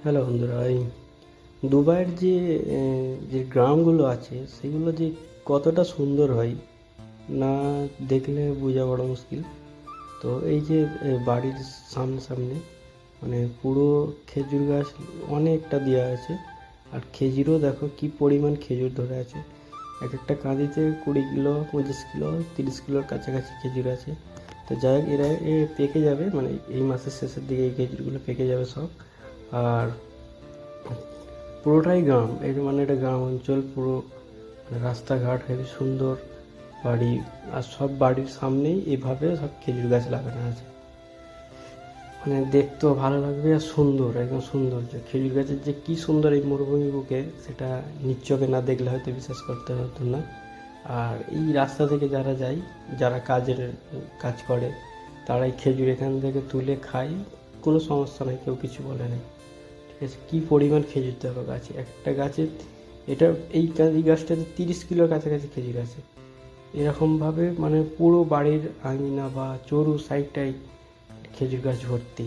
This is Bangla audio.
হ্যালো বন্ধুরা, এই দুবাইয়ের যে গ্রামগুলো আছে সেগুলো যে কতটা সুন্দর হয় না দেখলে বোঝা বড় মুশকিল। তো এই যে বাড়ির সামনে সামনে মানে পুরো খেজুর গাছ অনেকটা দেওয়া আছে। আর খেজুরও দেখো কি পরিমাণ খেজুর ধরে আছে। এক একটা কাঁদিতে 20 কিলো, 25 কিলো, 30 কিলোর কাছাকাছি খেজুর আছে। তো যাই হোক, এরা পেকে যাবে, মানে এই মাসের শেষের দিকে এই খেজুরগুলো পেকে যাবে সব। আর পুরোটাই গ্রাম, মানে এটা গ্রাম অঞ্চল পুরো। মানে রাস্তাঘাট হেবি সুন্দর, বাড়ি, আর সব বাড়ির সামনেই এভাবে সব খেজুর গাছ লাগানো আছে। মানে দেখতেও ভালো লাগবে আর সুন্দর, একদম সুন্দর। যে খেজুর গাছের যে কি সুন্দর এই মরুভূমি বুকে, সেটা নিজ চোখে না দেখলে হয়তো বিশ্বাস করতে হতো না। আর এই রাস্তা থেকে যারা যায়, যারা কাজ করে, তারা এই খেজুর এখান থেকে তুলে খায়, কোনো সমস্যা নেই, কেউ কিছু বলে না। ঠিক আছে, কী পরিমাণ খেজুর দেখো গাছে, একটা গাছে এটা এই গাছটাতে 30 কিলোর কাছাকাছি খেজুর আছে। এরকমভাবে মানে পুরো বাড়ির আঙিনা বা চরু সাইডটাই খেজুর গাছ ভর্তি।